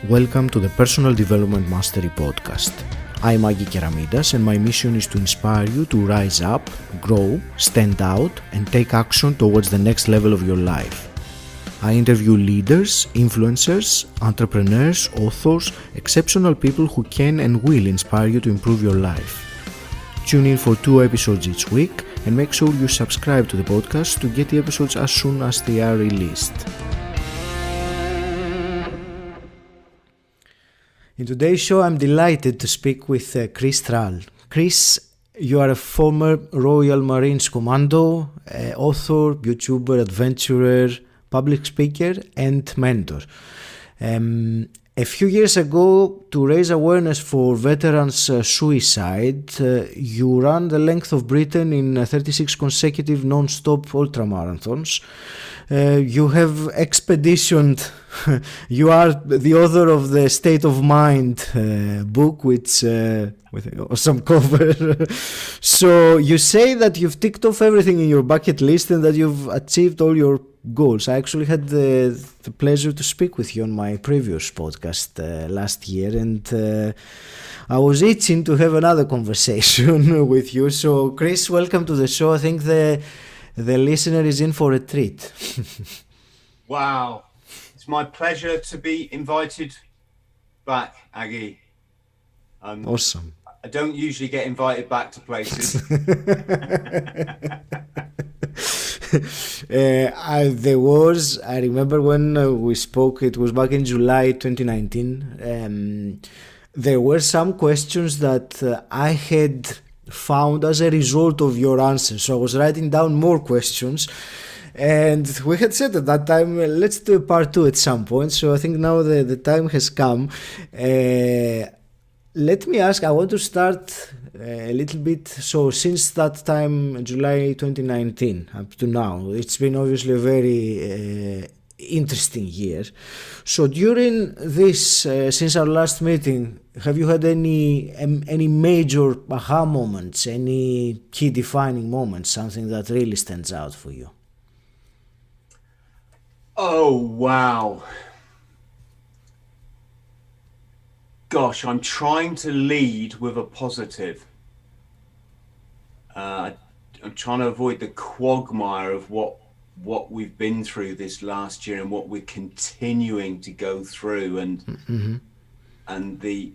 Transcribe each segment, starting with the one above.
Welcome to the Personal Development Mastery Podcast. I'm 𝗺𝗵𝗿 and my mission is to inspire you to rise up, grow, stand out and take action towards the next level of your life. I interview leaders, influencers, entrepreneurs, authors, exceptional people who can and will inspire you to improve your life. Tune in for 2 episodes each week and make sure you subscribe to the podcast to get the episodes as soon as they are released. In today's show, I'm delighted to speak with Chris Thrall. Chris, you are a former Royal Marines Commando, author, YouTuber, adventurer, public speaker, and mentor. A few years ago, to raise awareness for veterans' suicide, you ran the length of Britain in 36 consecutive non-stop ultramarathons. You have expeditioned, you are the author of the State of Mind book, which with an awesome cover. So you say that you've ticked off everything in your bucket list and that you've achieved all your goals. I actually had the pleasure to speak with you on my previous podcast last year, and I was itching to have another conversation with you. So Chris, welcome to the show. I think the listener is in for a treat. Wow. It's my pleasure to be invited back, Aggie. Awesome. I don't usually get invited back to places. I remember when we spoke, it was back in July 2019. There were some questions that I had found as a result of your answers. So I was writing down more questions, and we had said at that time, let's do a part 2 at some point. So I think now the time has come. Let me ask, I want to start a little bit. So since that time, July 2019 up to now, it's been obviously a very interesting year. So during this, since our last meeting, have you had any major aha moments, any key defining moments, something that really stands out for you? Oh, wow. Gosh, I'm trying to lead with a positive. I'm trying to avoid the quagmire of what we've been through this last year and what we're continuing to go through, and the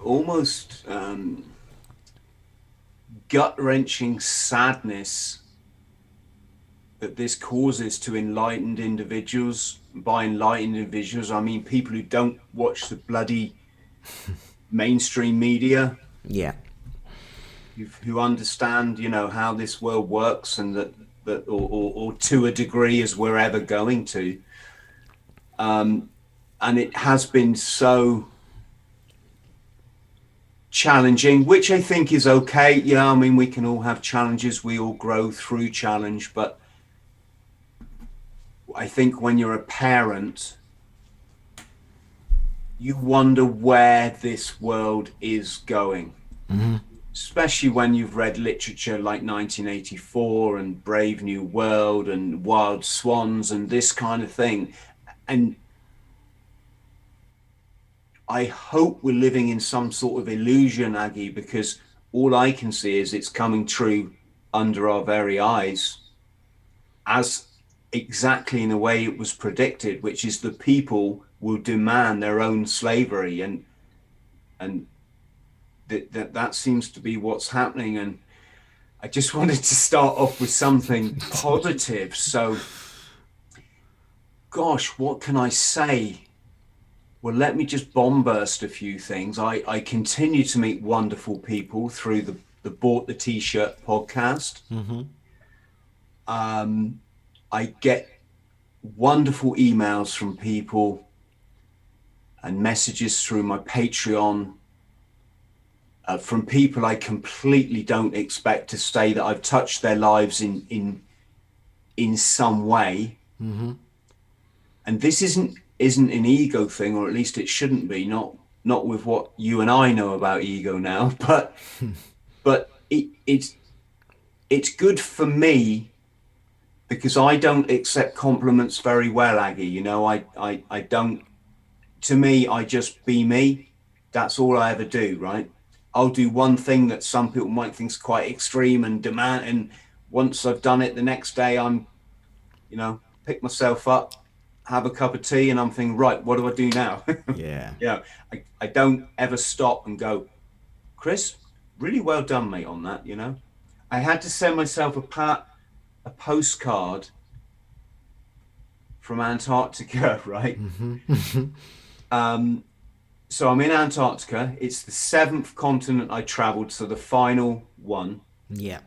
almost gut-wrenching sadness that this causes to enlightened individuals. By enlightened individuals, I mean people who don't watch the bloody mainstream media. Yeah. Who understand, how this world works, and that or to a degree as we're ever going to. And it has been so challenging, which I think is okay. Yeah, I mean, we can all have challenges. We all grow through challenge, but I think when you're a parent, you wonder where this world is going. Especially when you've read literature like 1984 and Brave New World and Wild Swans and this kind of thing. And I hope we're living in some sort of illusion, Aggie, because all I can see is it's coming true under our very eyes, as exactly in the way it was predicted, which is the people will demand their own slavery, and that seems to be what's happening. And I just wanted to start off with something positive. So, gosh, what can I say? Well, let me just bomb burst a few things. I continue to meet wonderful people through the Bought the T-shirt podcast. I get wonderful emails from people and messages through my Patreon from people I completely don't expect to say that I've touched their lives in some way. And this isn't an ego thing, or at least it shouldn't be, not with what you and I know about ego now, but it's good for me because I don't accept compliments very well, Aggie. You know, I don't, to me, I just be me. That's all I ever do, right? I'll do one thing that some people might think is quite extreme and demand. And once I've done it, the next day I'm, you know, pick myself up, have a cup of tea, and I'm thinking, right, what do I do now? Yeah. Yeah. I don't ever stop and go, Chris, really well done, mate, on that, you know. I had to send myself a postcard from Antarctica, right? So I'm in Antarctica. It's the 7th continent I traveled, so the final one. Yeah.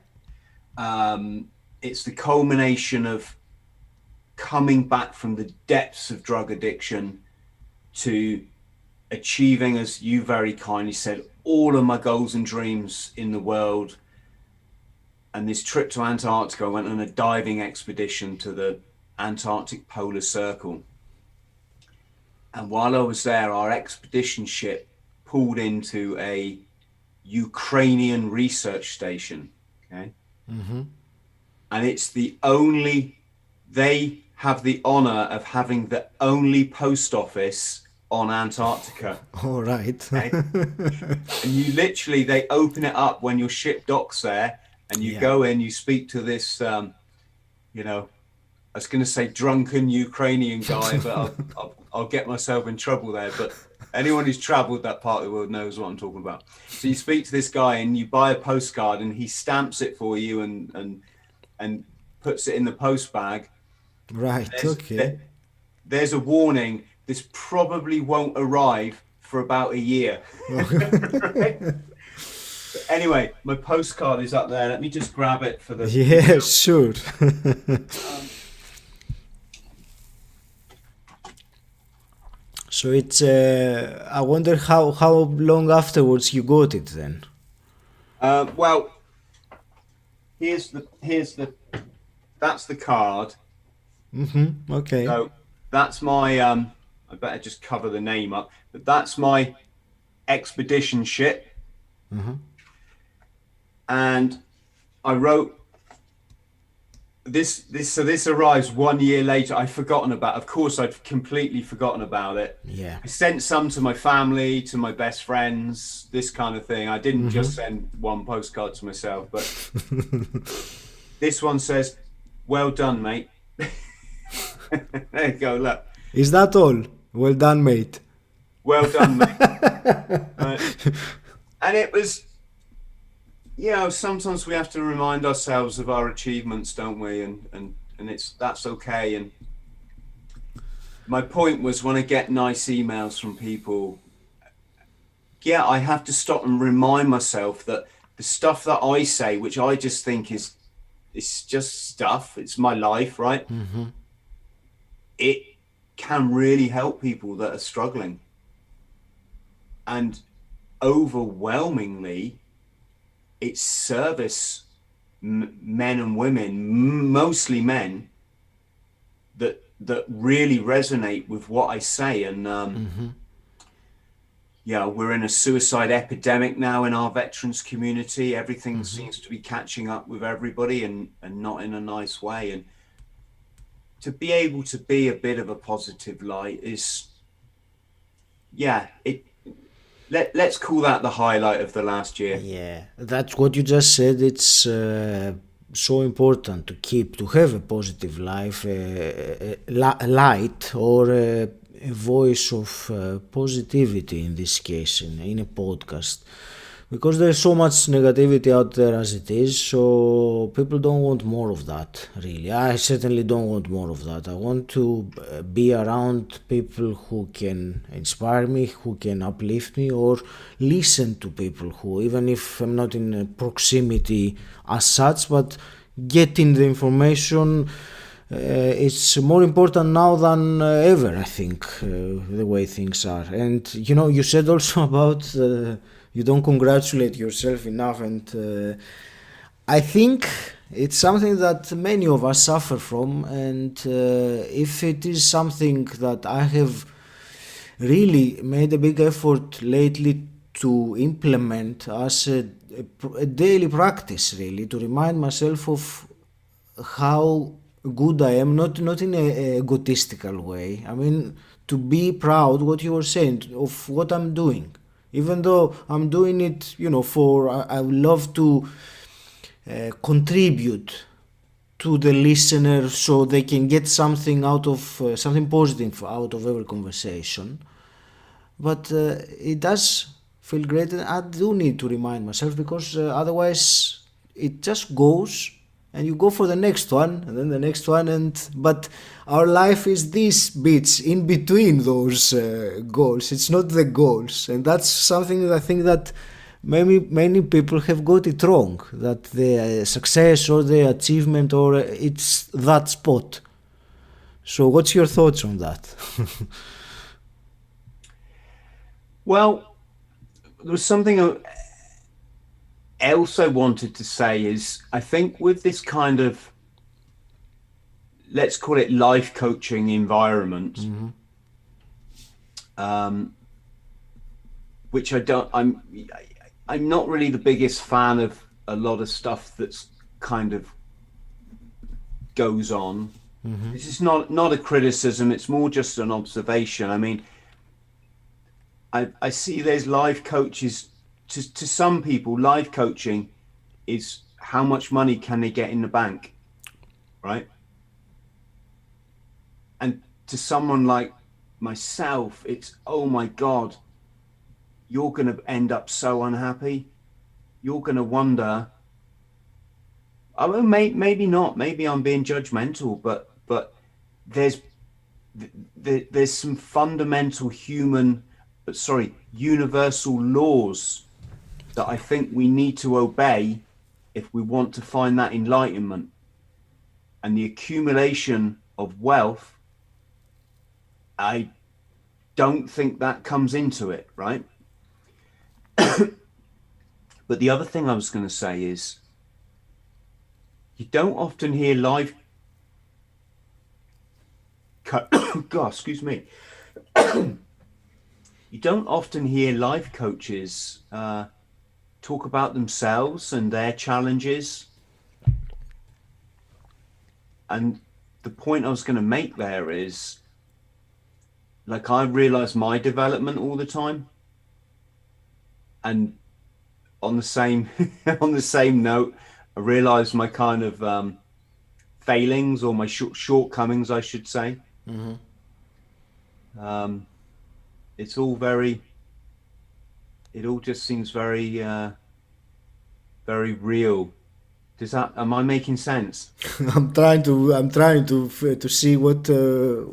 It's the culmination of coming back from the depths of drug addiction to achieving, as you very kindly said, all of my goals and dreams in the world. And this trip to Antarctica, I went on a diving expedition to the Antarctic Polar Circle. And while I was there, our expedition ship pulled into a Ukrainian research station. Okay. And it's the only, they have the honor of having the only post office on Antarctica. All right. Okay? And you literally, they open it up when your ship docks there, and you go in, you speak to this, you know, I was going to say drunken Ukrainian guy, but I'll get myself in trouble there. But anyone who's traveled that part of the world knows what I'm talking about. So you speak to this guy and you buy a postcard and he stamps it for you and puts it in the post bag. Right. There's a warning. This probably won't arrive for about a year. Right? But anyway, my postcard is up there. Let me just grab it for the... Yeah, sure. So it's, I wonder how long afterwards you got it then? Well, that's the card. Okay. So that's my, I better just cover the name up, but that's my expedition ship. And I wrote this arrives 1 year later. I'd forgotten about, of course, I'd completely forgotten about it. Yeah. I sent some to my family, to my best friends, this kind of thing. I didn't just send one postcard to myself, but this one says, well done, mate. There you go, look. Is that all? Well done, mate. Well done, mate. And it was, you know, sometimes we have to remind ourselves of our achievements, don't we? And that's okay. And my point was, when I get nice emails from people, yeah, I have to stop and remind myself that the stuff that I say, which I just think is, it's just stuff, it's my life, right? It can really help people that are struggling. And overwhelmingly, it's service men and women, mostly men, that really resonate with what I say. And yeah, we're in a suicide epidemic now in our veterans community. Everything seems to be catching up with everybody, and not in a nice way. And to be able to be a bit of a positive light is, yeah, let's call that the highlight of the last year. Yeah, that's what you just said. It's so important to have a positive life, a light, or a voice of positivity in this case, in a podcast. Because there's so much negativity out there as it is, so people don't want more of that, really. I certainly don't want more of that. I want to be around people who can inspire me, who can uplift me, or listen to people who, even if I'm not in proximity as such, but getting the information, it's more important now than ever, I think, the way things are. And, you know, you said also about... you don't congratulate yourself enough, and I think it's something that many of us suffer from, and if it is something that I have really made a big effort lately to implement as a daily practice, really, to remind myself of how good I am, not in a egotistical way. I mean, to be proud, what you were saying, of what I'm doing. Even though I'm doing it, I would love to contribute to the listener so they can get something out of, something positive out of every conversation. But it does feel great, and I do need to remind myself, because otherwise it just goes, and you go for the next one, and then the next one, but our life is these bits in between those goals. It's not the goals, and that's something that I think that many people have got it wrong, that the success or the achievement, or it's that spot. So what's your thoughts on that? Well, there was something else I wanted to say is, I think with this kind of, let's call it life coaching environment, which I'm not really the biggest fan of a lot of stuff that's kind of goes on. This is not a criticism, it's more just an observation. I mean, I see there's life coaches. To some people, life coaching is how much money can they get in the bank, right? And to someone like myself, it's, oh my God, you're going to end up so unhappy. You're going to wonder, oh, maybe not, maybe I'm being judgmental, but there's some fundamental universal laws that I think we need to obey if we want to find that enlightenment. And the accumulation of wealth, I don't think that comes into it, right? But the other thing I was going to say is, you don't often hear life God, excuse me. You don't often hear life coaches talk about themselves and their challenges. And the point I was going to make there is, like, I realize my development all the time. And on the same note, I realize my kind of failings, or my shortcomings, I should say. It's all it all just seems very real. Am I making sense? I'm trying to see what the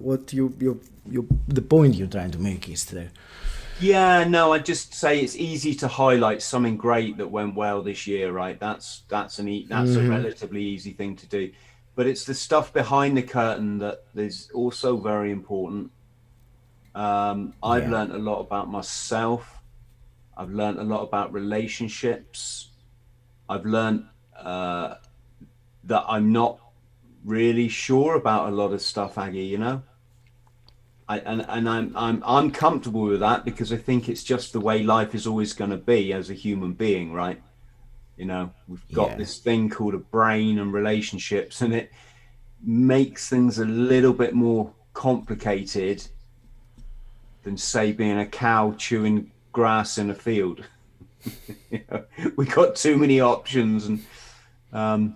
point you're trying to make is there. Yeah, no, I just say it's easy to highlight something great that went well this year, right? That's a relatively easy thing to do. But it's the stuff behind the curtain that is also very important. I've learned a lot about myself. I've learned a lot about relationships. I've learned that I'm not really sure about a lot of stuff, Aggie, you know? I'm comfortable with that, because I think it's just the way life is always going to be as a human being, right? You know, we've got this thing called a brain and relationships, and it makes things a little bit more complicated than, say, being a cow chewing grass in a field. You know, we got too many options, and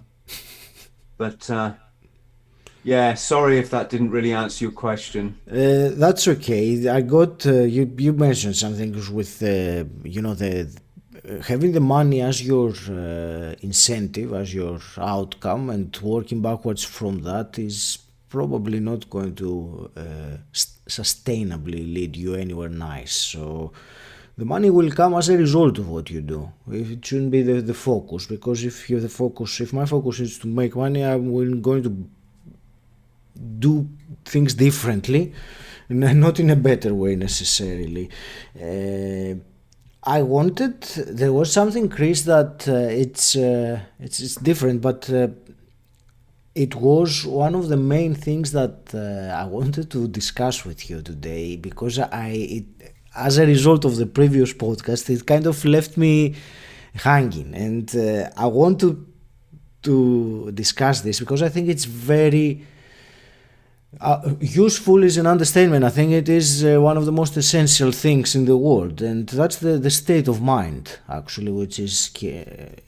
yeah, sorry if that didn't really answer your question. That's okay. I got you mentioned something with the having the money as your incentive, as your outcome, and working backwards from that is probably not going to sustainably lead you anywhere nice. So the money will come as a result of what you do. It shouldn't be the focus, because if my focus is to make money, I'm going to do things differently, not in a better way necessarily. There was something, Chris, that it's different, but it was one of the main things that I wanted to discuss with you today, because as a result of the previous podcast, it kind of left me hanging, and I want to to discuss this, because I think it's very useful is an understatement. I think it is one of the most essential things in the world, and that's the state of mind, actually, which is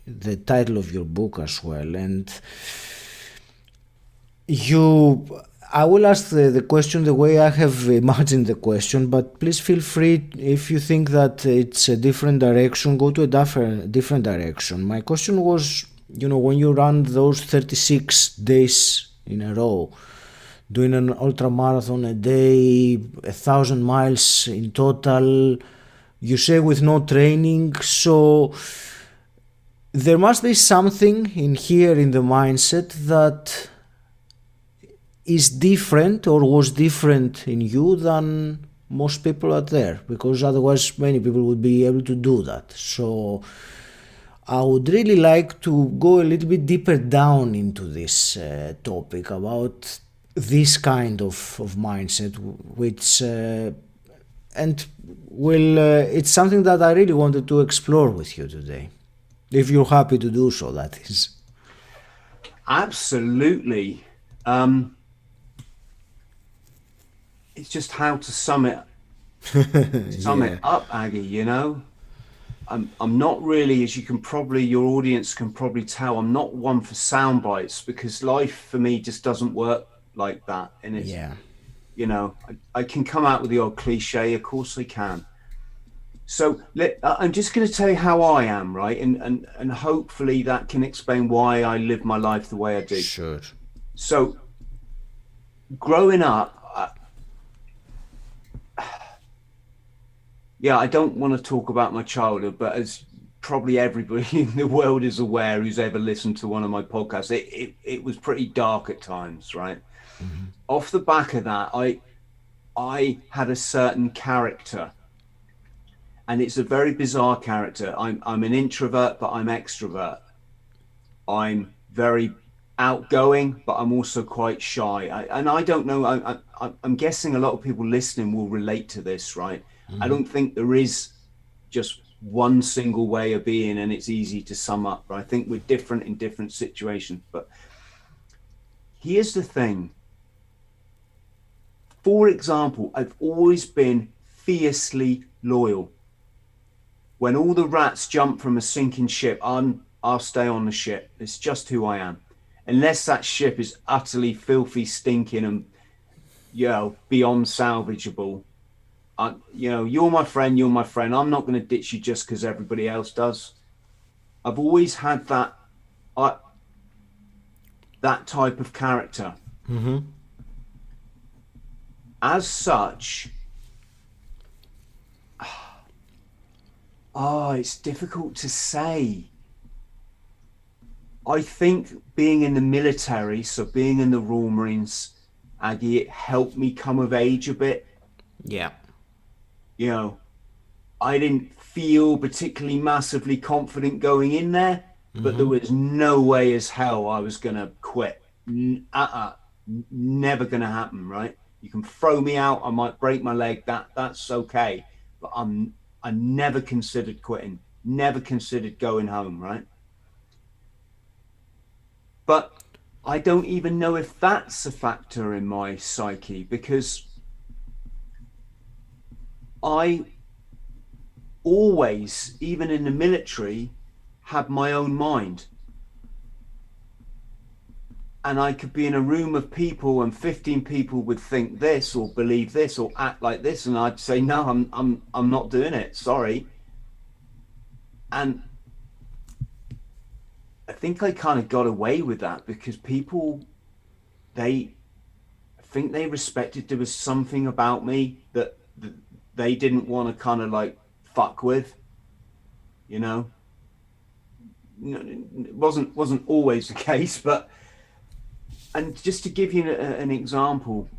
the title of your book as well. And I will ask the question the way I have imagined the question, but please feel free, if you think that it's a different direction, go to a different direction. My question was, when you run those 36 days in a row, doing an ultra marathon a day, 1,000 miles in total, you say with no training, so there must be something in here in the mindset that is different or was different in you than most people out there, because otherwise many people would be able to do that. So I would really like to go a little bit deeper down into this topic about this kind of mindset, which it's something that I really wanted to explore with you today, if you're happy to do so, that is. Absolutely. It's just how to sum it up, Aggie, I'm not really, as your audience can probably tell, I'm not one for sound bites, because life for me just doesn't work like that. And it's, I can come out with the odd cliche, of course I can. So I'm just going to tell you how I am, right? And hopefully that can explain why I live my life the way I do. Sure. So growing up, I don't want to talk about my childhood, but as probably everybody in the world is aware who's ever listened to one of my podcasts, it was pretty dark at times, right? Mm-hmm. Off the back of that, I had a certain character, and it's a very bizarre character. I'm an introvert, but I'm extrovert. I'm very outgoing, but I'm also quite shy. I don't know, I'm guessing a lot of people listening will relate to this, right? Mm-hmm. I don't think there is just one single way of being and it's easy to sum up, but I think we're different in different situations. But here's the thing. For example, I've always been fiercely loyal. When all the rats jump from a sinking ship, I'll stay on the ship. It's just who I am. Unless that ship is utterly filthy, stinking and, beyond salvageable. You're my friend, I'm not going to ditch you just because everybody else does. I've always had that type of character. Mm-hmm. As such, it's difficult to say. I think being in the military, so being in the Royal Marines, Aggie, it helped me come of age a bit. Yeah. I didn't feel particularly massively confident going in there, but there was no way as hell I was going to quit. Never going to happen, right? You can throw me out, I might break my leg, that's okay. But I never considered quitting, never considered going home, right? But I don't even know if that's a factor in my psyche, because I always, even in the military, had my own mind. And I could be in a room of people and 15 people would think this or believe this or act like this, and I'd say, no, I'm not doing it, sorry. And I think I kind of got away with that because people, I think they respected there was something about me that they didn't want to kind of like fuck with, It wasn't always the case, but, and just to give you an example,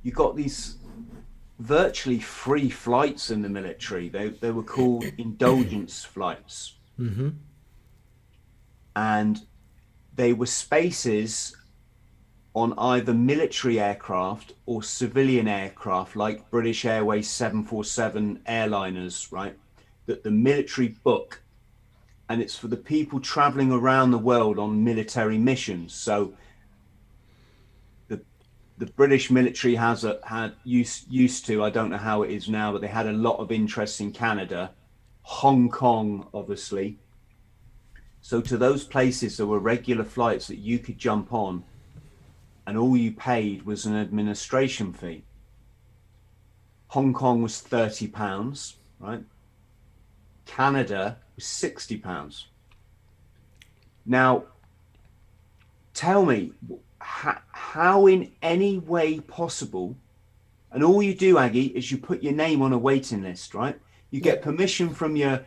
you got these virtually free flights in the military. They were called indulgence flights. Mm-hmm. And they were spaces on either military aircraft or civilian aircraft, like British Airways 747 airliners, right? That the military book and it's for the people traveling around the world on military missions. So the British military used to, I don't know how it is now, but they had a lot of interest in Canada, Hong Kong, obviously. So to those places, there were regular flights that you could jump on, and all you paid was an administration fee. Hong Kong was £30, right? Canada was £60. Now, tell me, how in any way possible, and all you do, Aggie, is you put your name on a waiting list, right? You get permission from your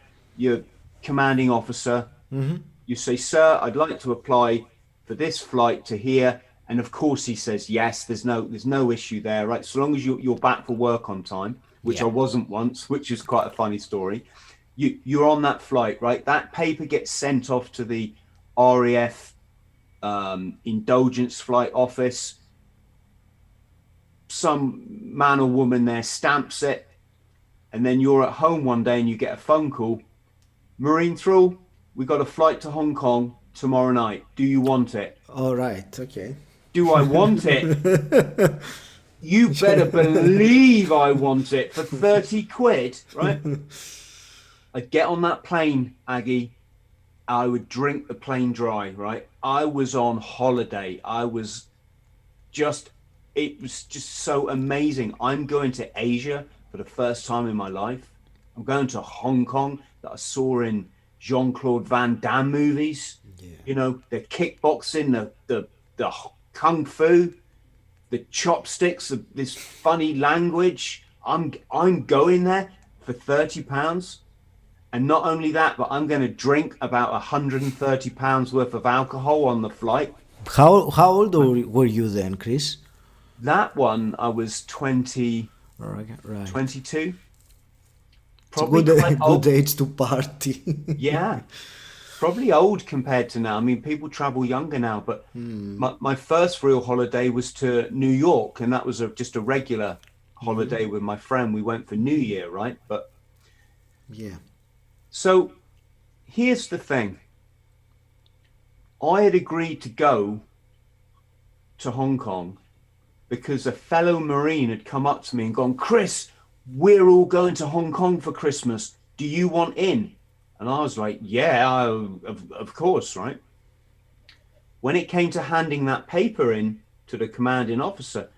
commanding officer. Mm-hmm. You say, sir, I'd like to apply for this flight to here. And of course he says, yes, there's no issue there, right? So long as you're back for work on time, which I wasn't once, which is quite a funny story. You're on that flight, right? That paper gets sent off to the RAF indulgence flight office. Some man or woman there stamps it, and then you're at home one day and you get a phone call. Marine Thrall, we got a flight to Hong Kong tomorrow night. Do you want it? All right. Okay. Do I want it? You better believe I want it for 30 quid, right? I'd get on that plane, Aggie. I would drink the plane dry, right? I was on holiday. It was just so amazing. I'm going to Asia for the first time in my life. I'm going to Hong Kong that I saw in Jean-Claude Van Damme movies. Yeah. You know, the kickboxing, the kung fu, the chopsticks, this funny language. I'm going there for £30. And not only that, but I'm going to drink about £130 worth of alcohol on the flight. How old were you then, Chris? That one, I was 20, right. 22. Probably good age to party. Yeah, probably old compared to now. I mean, people travel younger now, but my first real holiday was to New York, and that was just a regular holiday with my friend. We went for New Year, right? But yeah. So here's the thing. I had agreed to go to Hong Kong because a fellow Marine had come up to me and gone, Chris, we're all going to Hong Kong for Christmas. Do you want in? And I was like, yeah, of course, right? When it came to handing that paper in to the commanding officer,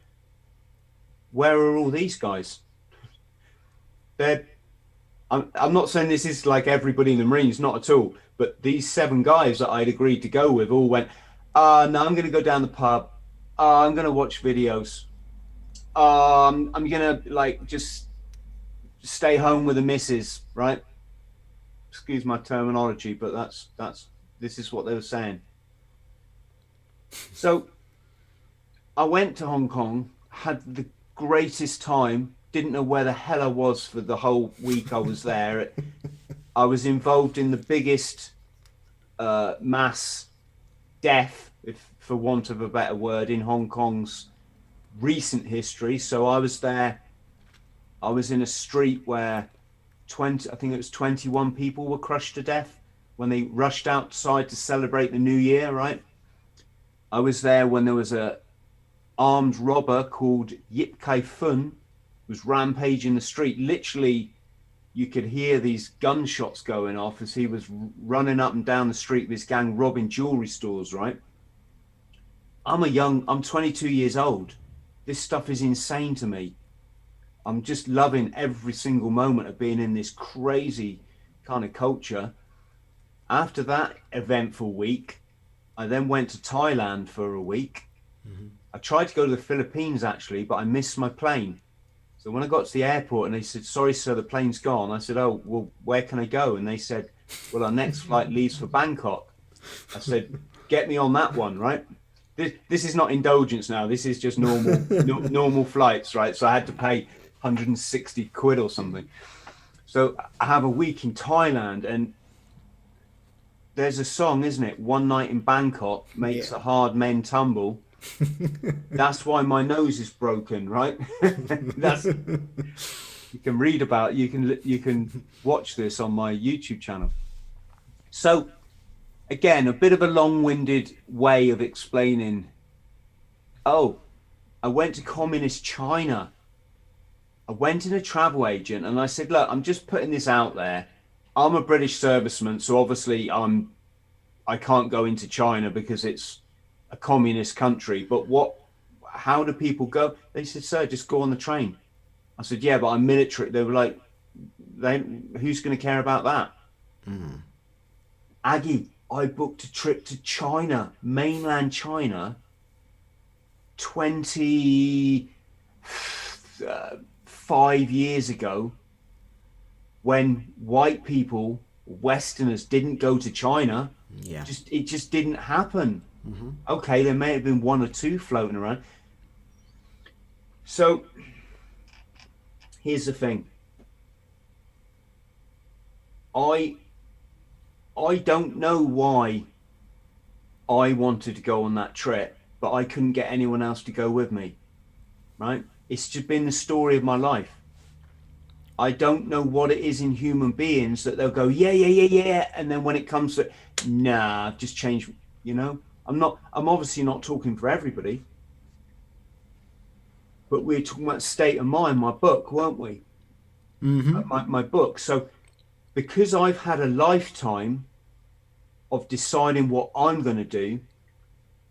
where are all these guys? I'm not saying this is like everybody in the Marines, not at all. But these 7 guys that I'd agreed to go with all went, no, I'm going to go down the pub. I'm going to watch videos. I'm going to just stay home with the missus, right? Excuse my terminology, but this is what they were saying. So I went to Hong Kong, had the greatest time. Didn't know where the hell I was for the whole week I was there. I was involved in the biggest mass death, for want of a better word, in Hong Kong's recent history. So I was there. I was in a street where I think it was 21 people were crushed to death when they rushed outside to celebrate the New Year, right? I was there when there was a armed robber called 𝗵𝗵𝗁 was rampaging the street. Literally, you could hear these gunshots going off as he was running up and down the street with his gang robbing jewelry stores, right? I'm 22 years old. This stuff is insane to me. I'm just loving every single moment of being in this crazy kind of culture. After that eventful week, I then went to Thailand for a week. Mm-hmm. I tried to go to the Philippines actually, but I missed my plane. So when I got to the airport and they said, sorry, sir, the plane's gone. I said, oh, well, where can I go? And they said, well, our next flight leaves for Bangkok. I said, get me on that one, right? This is not indulgence now. This is just normal flights, right? So I had to pay 160 quid or something. So I have a week in Thailand, and there's a song, isn't it? One night in Bangkok makes a hard men tumble. That's why my nose is broken, right? You can read about, you can watch this on my YouTube channel. So again, a bit of a long-winded way of explaining, oh, I went to communist China. I went in a travel agent and I said, look, I'm just putting this out there. I'm a British serviceman, so obviously I can't go into China because it's a communist country. But how do people go? They said, sir, just go on the train. I said, yeah, but I'm military. They were like, who's going to care about that? Mm. Aggie, I booked a trip to China, mainland China, 25 years ago, when white people, Westerners, didn't go to China. Yeah, it just didn't happen. Mm-hmm. Okay, there may have been one or two floating around. So here's the thing. I don't know why I wanted to go on that trip, but I couldn't get anyone else to go with me, right? It's just been the story of my life. I don't know what it is in human beings that they'll go, yeah. And then when it comes to, nah, just change, you know? I'm obviously not talking for everybody, but we're talking about state of mind, my book, weren't we? Mm-hmm. My book. So because I've had a lifetime of deciding what I'm going to do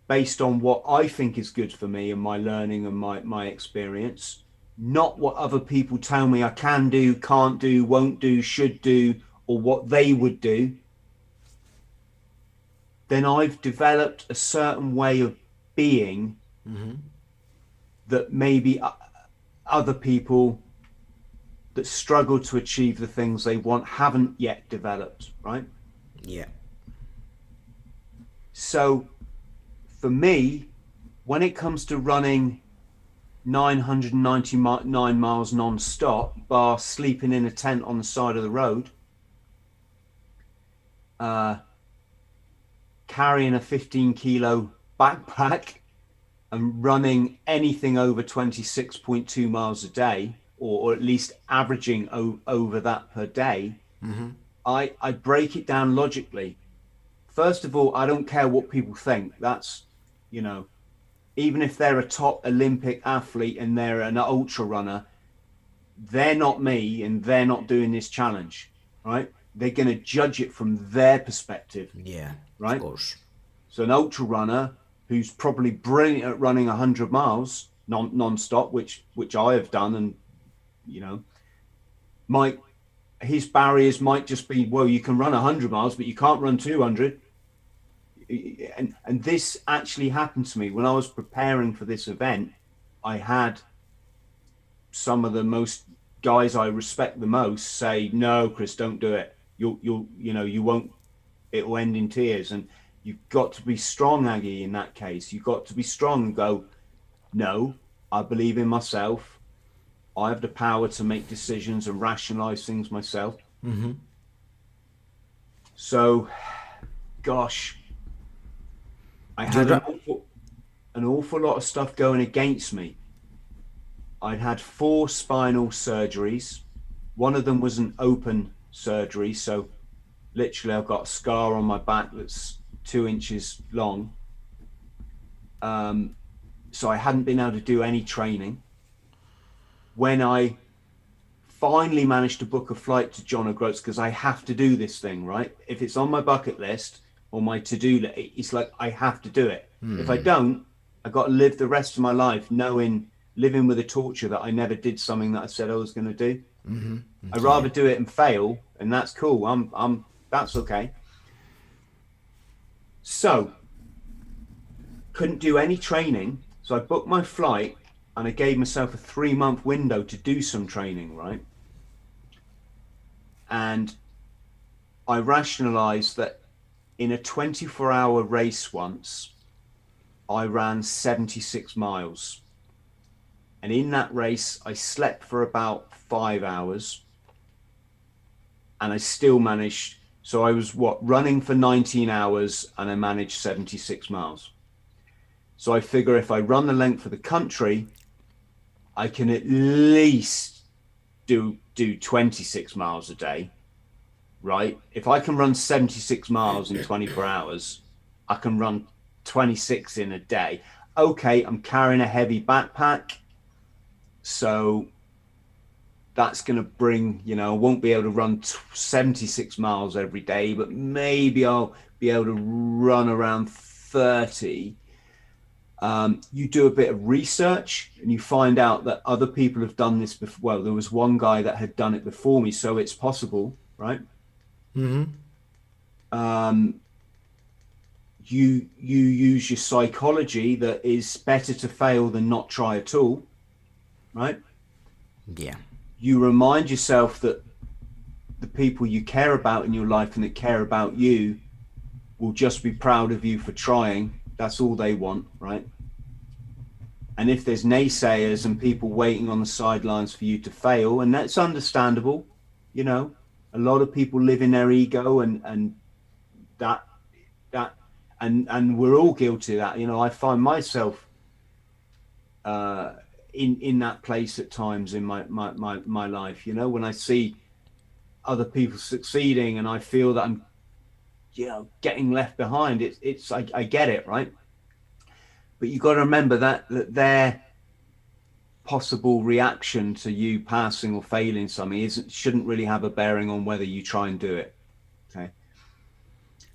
based on what I think is good for me and my learning and my experience, not what other people tell me I can do, can't do, won't do, should do, or what they would do, then I've developed a certain way of being mm-hmm. that maybe other people that struggle to achieve the things they want haven't yet developed, right? Yeah. So for me, when it comes to running 999 miles non-stop, bar sleeping in a tent on the side of the road, carrying a 15-kilo backpack and running anything over 26.2 miles a day, or at least averaging over that per day, mm-hmm. I break it down logically. First of all, I don't care what people think. That's, you know, even if they're a top Olympic athlete and they're an ultra runner, they're not me and they're not doing this challenge, right? They're going to judge it from their perspective. Yeah, right. Of course. So an ultra runner who's probably brilliant at running 100 miles non-stop, which I have done, and you know, his barriers might just be, well, you can run 100 miles, but you can't run 200. And this actually happened to me when I was preparing for this event. I had some of the most guys I respect the most say, no, Chris, don't do it. You won't, it will end in tears. And you've got to be strong, Aggie, in that case. You've got to be strong and go, no, I believe in myself. I have the power to make decisions and rationalize things myself. Mm-hmm. So, gosh, I had an awful lot of stuff going against me. I'd had 4 spinal surgeries. One of them was an open surgery. So literally I've got a scar on my back that's 2 inches long. So I hadn't been able to do any training. When I finally managed to book a flight to John O'Groats, because I have to do this thing, right? If it's on my bucket list or my to-do list, it's like I have to do it. If I don't, I've got to live the rest of my life living with a torture that I never did something that I said I was going to do. Mm-hmm. I'd rather do it and fail, and that's cool. That's okay. So couldn't do any training. So I booked my flight and I gave myself a 3-month window to do some training, right? And I rationalized that in a 24-hour race once, I ran 76 miles. And in that race, I slept for about 5 hours. And I still managed. So I was running for 19 hours and I managed 76 miles. So I figure if I run the length of the country, I can at least do 26 miles a day. right? If I can run 76 miles in 24 hours, I can run 26 in a day. Okay, I'm carrying a heavy backpack, so that's going to bring, you know, I won't be able to run 76 miles every day, but maybe I'll be able to run around 30. You do a bit of research and you find out that other people have done this before. Well, there was one guy that had done it before me, so it's possible, right? You use your psychology that is better to fail than not try at all, right? Yeah. You remind yourself that the people you care about in your life and that care about you will just be proud of you for trying. That's all they want, right? And if there's naysayers and people waiting on the sidelines for you to fail, and that's understandable, you know, a lot of people live in their ego, and we're all guilty of that. You know, I find myself in that place at times in my life, you know, when I see other people succeeding and I feel that I'm, you know, getting left behind. I get it, right? But you got to remember that their possible reaction to you passing or failing something shouldn't really have a bearing on whether you try and do it. Okay.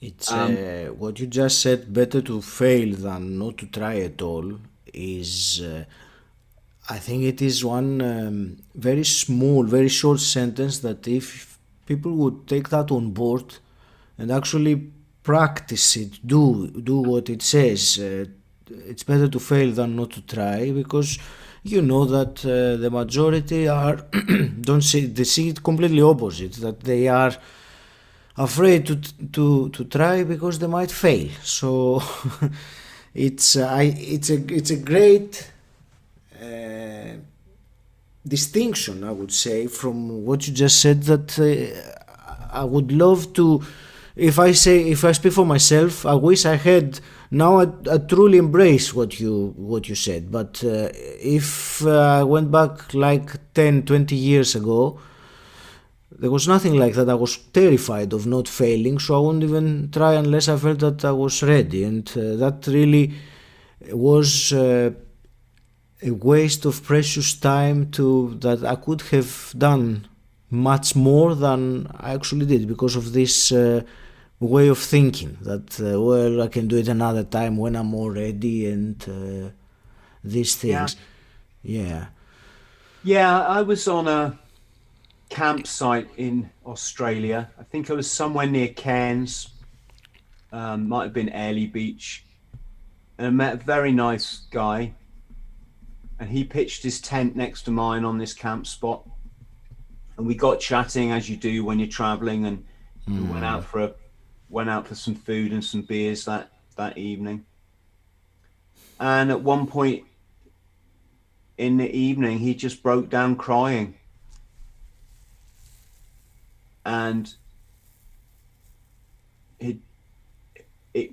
It's what you just said, better to fail than not to try at all, is I think it is one very small, very short sentence that if people would take that on board and actually practice it, do what it says, it's better to fail than not to try, because you know that the majority are they see it completely opposite, that they are afraid to try because they might fail. So it's a great distinction, I would say, from what you just said, that I would love to, if I speak for myself, I wish I had now I truly embrace what you said. But if I went back like 10-20 years ago, there was nothing like that. I was terrified of not failing, so I wouldn't even try unless I felt that I was ready. And that really was a waste of precious time that I could have done much more than I actually did, because of this way of thinking that, well, I can do it another time when I'm more ready, and these things. Yeah. I was on a campsite in Australia. I think I was somewhere near Cairns, might have been Airlie Beach, and I met a very nice guy, and he pitched his tent next to mine on this camp spot, and we got chatting as you do when you're traveling, and we went out for some food and some beers that evening. And at one point in the evening, he just broke down crying. And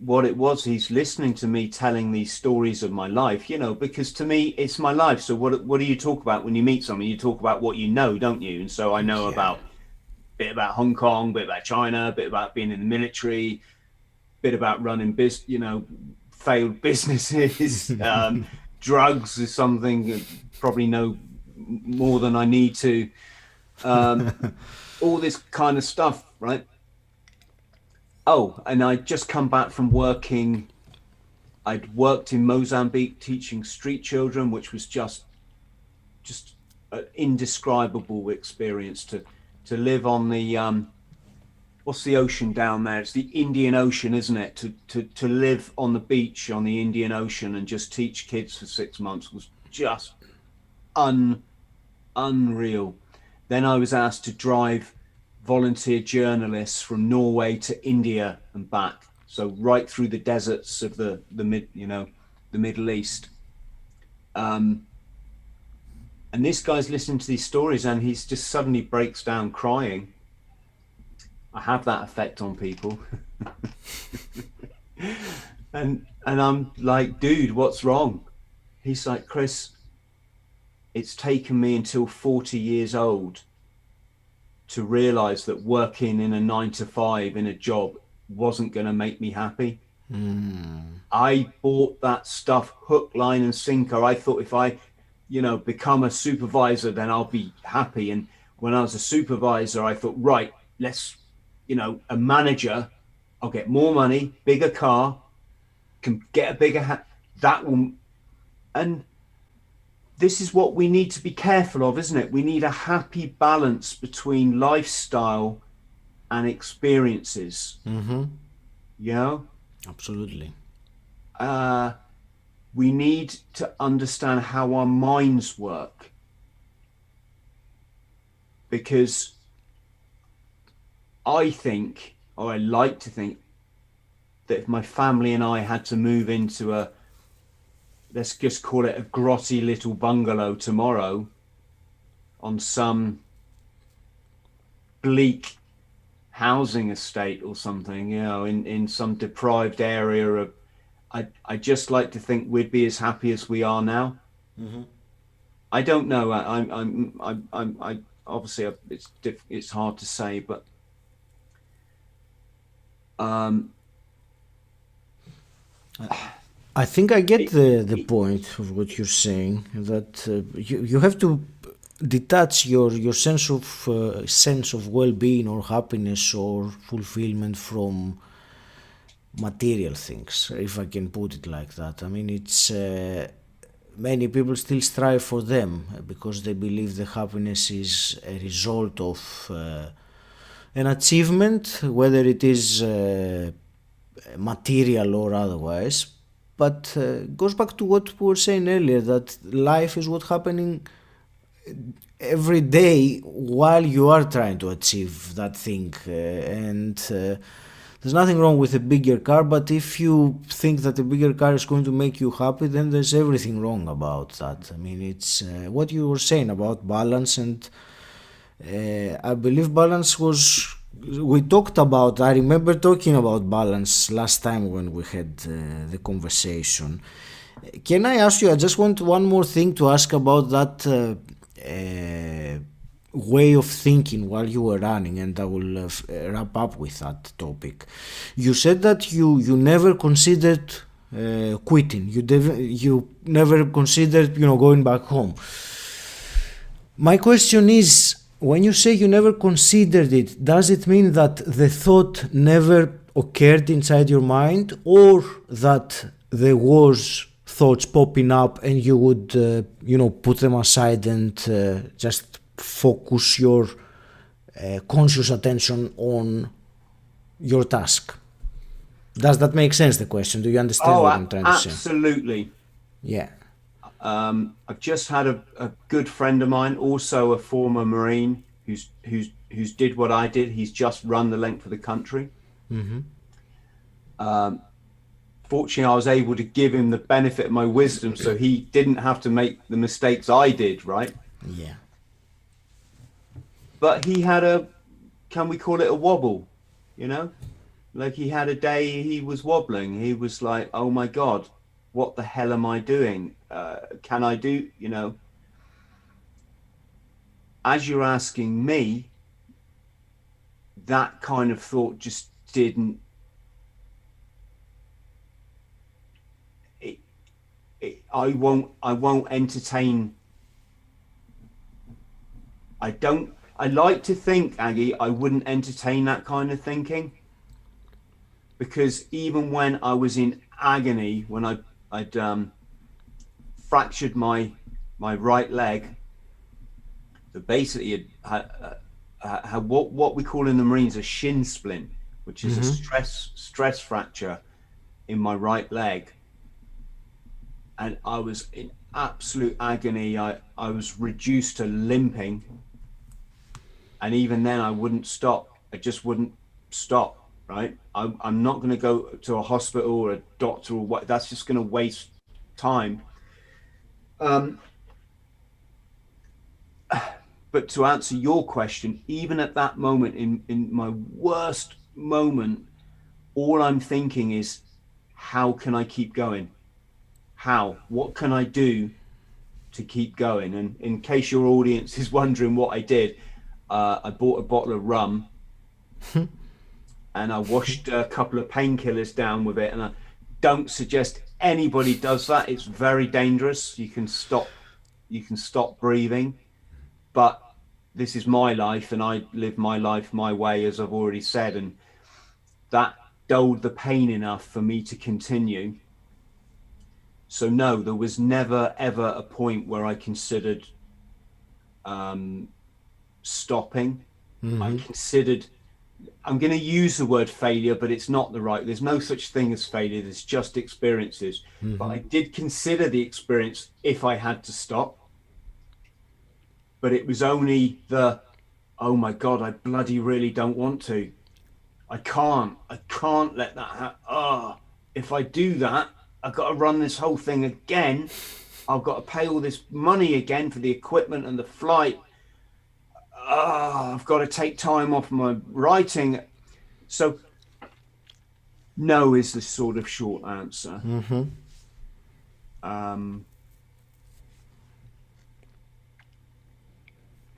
what it was, he's listening to me telling these stories of my life, you know, because to me, it's my life. So what do you talk about when you meet someone? You talk about what you know, don't you? And so I know a bit about Hong Kong, a bit about China, a bit about being in the military, a bit about running failed businesses. Drugs is something I probably know more than I need to. All this kind of stuff, right? Oh, and I'd just come back from working. I'd worked in Mozambique teaching street children, which was just an indescribable experience to live on the what's the ocean down there? It's the Indian Ocean, isn't it? To live on the beach on the Indian Ocean and just teach kids for 6 months was just unreal. Then I was asked to drive volunteer journalists from Norway to India and back, so right through the deserts of the Middle East. And this guy's listening to these stories, and he's just suddenly breaks down crying. I have that effect on people. and I'm like, dude, what's wrong? He's like, Chris, it's taken me until 40 years old to realize that working in a 9 to 5 in a job wasn't going to make me happy. I bought that stuff hook, line and sinker. I thought if I, become a supervisor, then I'll be happy. And when I was a supervisor, I thought, right, let's, a manager, I'll get more money, bigger car, can get a bigger hat. That will, and this is what we need to be careful of, isn't it? We need a happy balance between lifestyle and experiences. Absolutely. We need to understand how our minds work, because I think, or I like to think, that if my family and I had to move into a, let's just call it a grotty little bungalow tomorrow on some bleak housing estate or something, in some deprived area of, I just like to think we'd be as happy as we are now. I don't know. I obviously it's hard to say, but I think I get the point of what you're saying, that you have to detach your sense of well-being or happiness or fulfillment from material things, if I can put it like that. I mean, it's many people still strive for them because they believe the happiness is a result of an achievement, whether it is material or otherwise. But goes back to what we were saying earlier, that life is what's happening every day while you are trying to achieve that thing. There's nothing wrong with a bigger car, but if you think that a bigger car is going to make you happy, then there's everything wrong about that. I mean, it's what you were saying about balance, and I believe balance was, we talked about, I remember talking about balance last time when we had the conversation. Can I ask you, I just want one more thing to ask about that way of thinking while you were running, and I will wrap up with that topic. You said that you never considered quitting. You never considered going back home. My question is, when you say you never considered it, does it mean that the thought never occurred inside your mind, or that there was thoughts popping up and you would put them aside and just focus your conscious attention on your task? Does that make sense, the question? Do you understand what I'm trying to say? Absolutely. Yeah. I've just had a good friend of mine, also a former Marine, who's did what I did. He's just run the length of the country. Fortunately, I was able to give him the benefit of my wisdom, so he didn't have to make the mistakes I did, right? Yeah. But he had can we call it a wobble? Like he had a day he was wobbling. He was like, oh my God, what the hell am I doing? Can I do, As you're asking me, that kind of thought just didn't, I won't entertain. I like to think, Aggie, I wouldn't entertain that kind of thinking, because even when I was in agony, when I'd fractured my right leg, that basically had what we call in the Marines a shin splint, which is a stress fracture in my right leg, and I was in absolute agony. I was reduced to limping. And even then, I wouldn't stop. I just wouldn't stop, right? I'm not going to go to a hospital or a doctor or what. That's just going to waste time. But to answer your question, even at that moment, in my worst moment, all I'm thinking is, how can I keep going? What can I do to keep going? And in case your audience is wondering what I did, I bought a bottle of rum and I washed a couple of painkillers down with it. And I don't suggest anybody does that. It's very dangerous. You can stop breathing, but this is my life and I live my life my way, as I've already said. And that dulled the pain enough for me to continue. So no, there was never, ever a point where I considered stopping. I considered, I'm going to use the word failure, but it's not the right, there's no such thing as failure, there's just experiences. But I did consider the experience if I had to stop. But it was only oh my God, I bloody really don't want to. I can't let that happen. Oh, if I do that, I've got to run this whole thing again. I've got to pay all this money again for the equipment and the flight. I've got to take time off my writing. So no is the sort of short answer.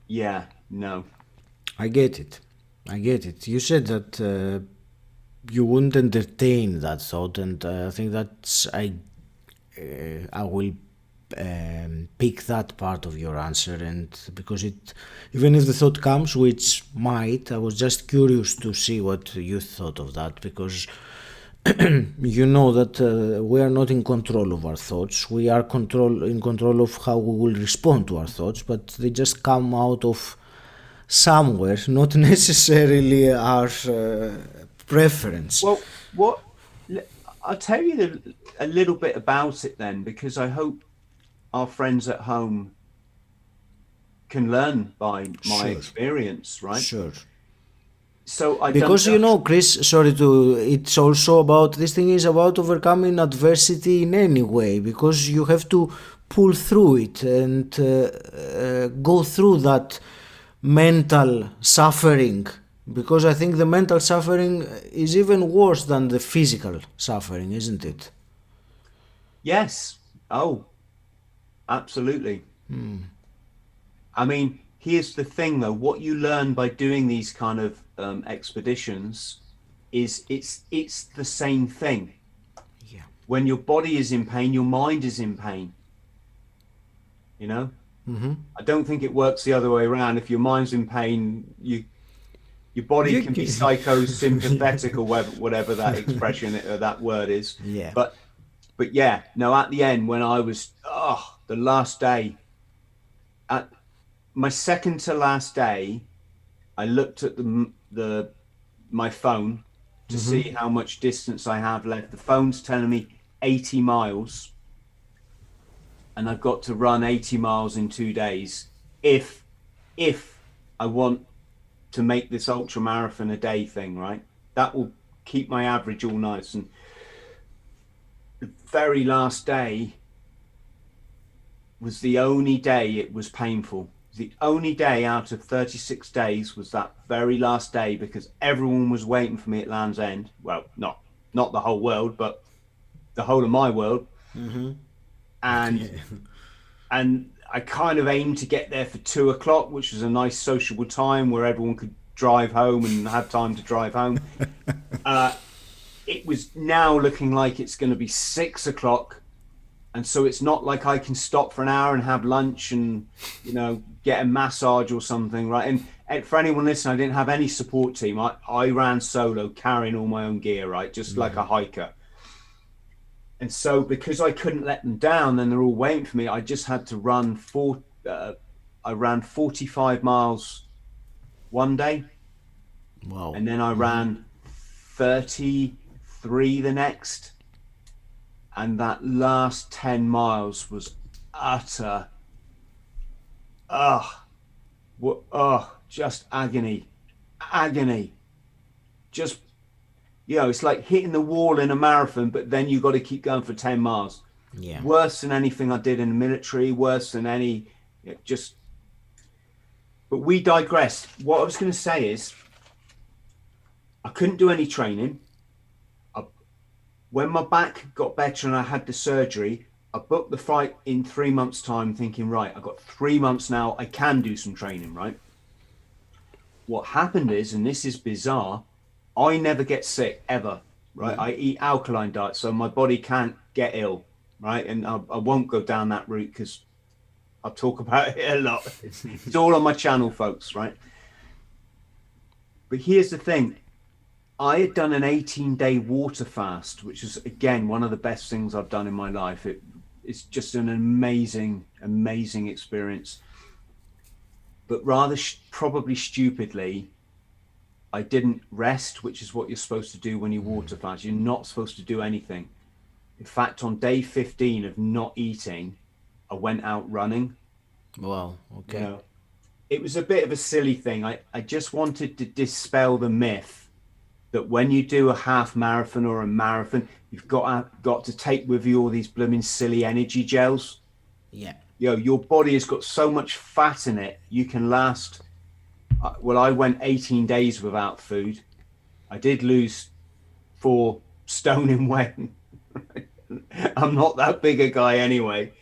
Yeah, no. I get it. You said that you wouldn't entertain that thought, and I think that's I will pick that part of your answer, and because even if the thought comes, which might, I was just curious to see what you thought of that, because you know that we are not in control of our thoughts. We are in control of how we will respond to our thoughts, but they just come out of somewhere, not necessarily our preference. Well, I'll tell you a little bit about it then, because I hope our friends at home can learn by my experience, right? Sure. So because you know, Chris, it's also about, this thing is about overcoming adversity in any way, because you have to pull through it and go through that mental suffering, because I think the mental suffering is even worse than the physical suffering, isn't it? Yes. Oh, absolutely. I mean, here's the thing though, what you learn by doing these kind of expeditions is it's the same thing. Yeah. When your body is in pain, your mind is in pain. You know? I don't think it works the other way around. If your mind's in pain, your body can be psychosympathetic or whatever that expression or that word is. Yeah. But yeah, no, at the end, when I was the last day, at my second to last day, I looked at my phone to see how much distance I have left. The phone's telling me 80 miles. And I've got to run 80 miles in 2 days if I want to make this ultra marathon a day thing, right? That will keep my average all nice. And the very last day was the only day it was painful. The only day out of 36 days was that very last day, because everyone was waiting for me at Land's End. Well, not the whole world, but the whole of my world. And I kind of aimed to get there for 2 o'clock, which was a nice sociable time where everyone could drive home and have time to drive home. It was now looking like it's going to be 6 o'clock. And so it's not like I can stop for an hour and have lunch and, get a massage or something, right? And for anyone listening, I didn't have any support team. I ran solo, carrying all my own gear, right? Just like a hiker. And so because I couldn't let them down, then they're all waiting for me, I just had to run I ran 45 miles one day. Wow. And then I ran 33 the next. And that last 10 miles was utter, just agony. Just, it's like hitting the wall in a marathon, but then you got to keep going for 10 miles. Yeah. Worse than anything I did in the military, worse than any, but we digress. What I was going to say is, I couldn't do any training. When my back got better and I had the surgery, I booked the flight in 3 months' time, thinking, right, I've got 3 months now, I can do some training, right? what happened is, and this is bizarre, I never get sick ever, right? I eat alkaline diet, so my body can't get ill, right? And I won't go down that route because I'll talk about it a lot. It's all on my channel, folks, right? But here's the thing. I had done an 18-day water fast, which is, again, one of the best things I've done in my life. It's just an amazing, amazing experience. But rather probably stupidly, I didn't rest, which is what you're supposed to do when you water fast. You're not supposed to do anything. In fact, on day 15 of not eating, I went out running. Wow, okay. You know, it was a bit of a silly thing. I just wanted to dispel the myth that when you do a half marathon or a marathon, you've got to take with you all these blooming silly energy gels. Yeah. You know, your body has got so much fat in it, you can last. Well, I went 18 days without food. I did lose 4 stone in weight. I'm not that big a guy anyway.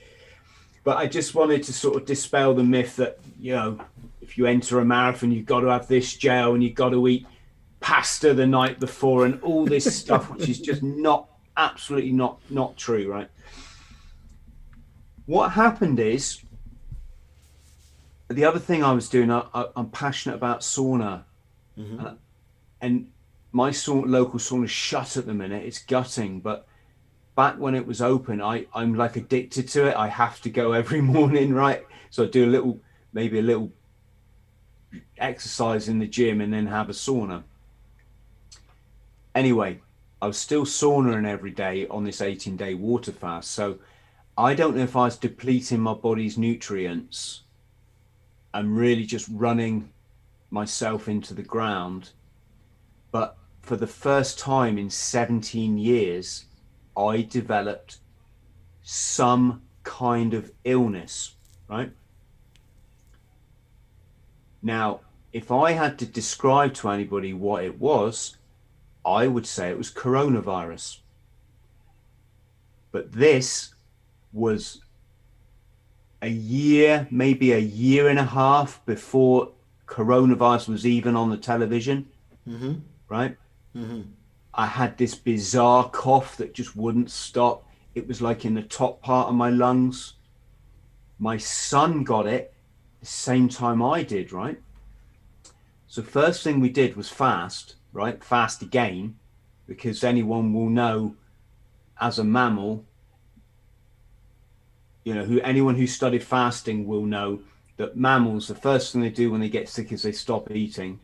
But I just wanted to sort of dispel the myth that, you know, if you enter a marathon, you've got to have this gel and you've got to eat pasta the night before and all this stuff, which is just absolutely not true, right? What happened is, the other thing I was doing, I'm passionate about sauna, and my local sauna is shut at the minute. It's gutting, but back when it was open, I'm like addicted to it. I have to go every morning, right? So I do maybe a little exercise in the gym and then have a sauna. Anyway, I was still saunaing every day on this 18-day water fast. So I don't know if I was depleting my body's nutrients and really just running myself into the ground. But for the first time in 17 years, I developed some kind of illness, right? Now, if I had to describe to anybody what it was, I would say it was coronavirus. But this was a year, maybe a year and a half before coronavirus was even on the television, right? I had this bizarre cough that just wouldn't stop. It was like in the top part of my lungs. My son got it the same time I did, right? So first thing we did was fast, right? Fast again, because anyone will know as a mammal, you know, anyone who studied fasting will know that mammals, the first thing they do when they get sick is they stop eating.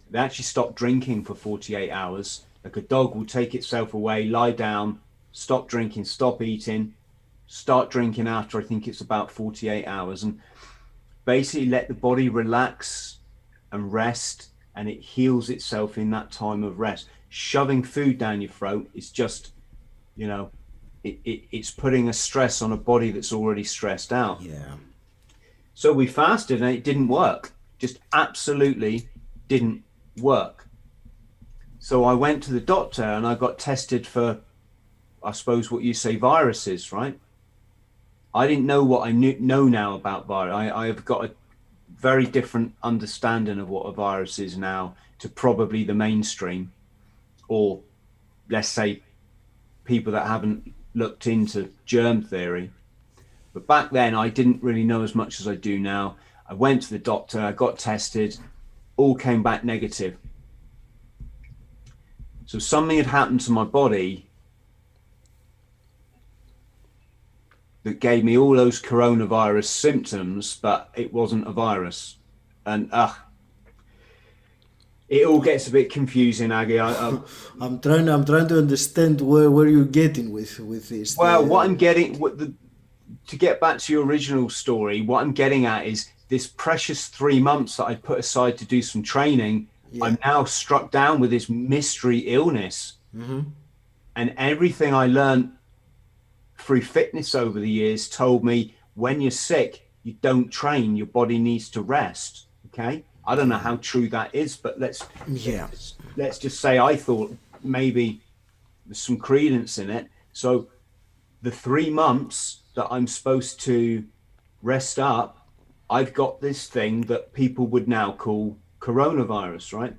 They actually stop drinking for 48 hours. Like a dog will take itself away, lie down, stop drinking, stop eating, start drinking after I think it's about 48 hours, and basically let the body relax and rest, and it heals itself in that time of rest. Shoving food down your throat is just, you know, it's putting a stress on a body that's already stressed out. Yeah. So we fasted and it didn't work. Just absolutely didn't work. So I went to the doctor and I got tested for, I suppose, what you say, viruses, right? I didn't know what I know now about virus. I have got a very different understanding of what a virus is now to probably the mainstream, or let's say people that haven't looked into germ theory. But back then I didn't really know as much as I do now. I went to the doctor, I got tested, all came back negative. So something had happened to my body that gave me all those coronavirus symptoms, but it wasn't a virus. And it all gets a bit confusing, Aggie. I'm trying to understand where you're getting with this. Well, what I'm getting, to get back to your original story, what I'm getting at is this precious 3 months that I put aside to do some training. Yeah. I'm now struck down with this mystery illness, and everything I learned through fitness over the years told me when you're sick, you don't train. Your body needs to rest. Okay. I don't know how true that is, but let's just say I thought maybe there's some credence in it. So the 3 months that I'm supposed to rest up, I've got this thing that people would now call coronavirus, right?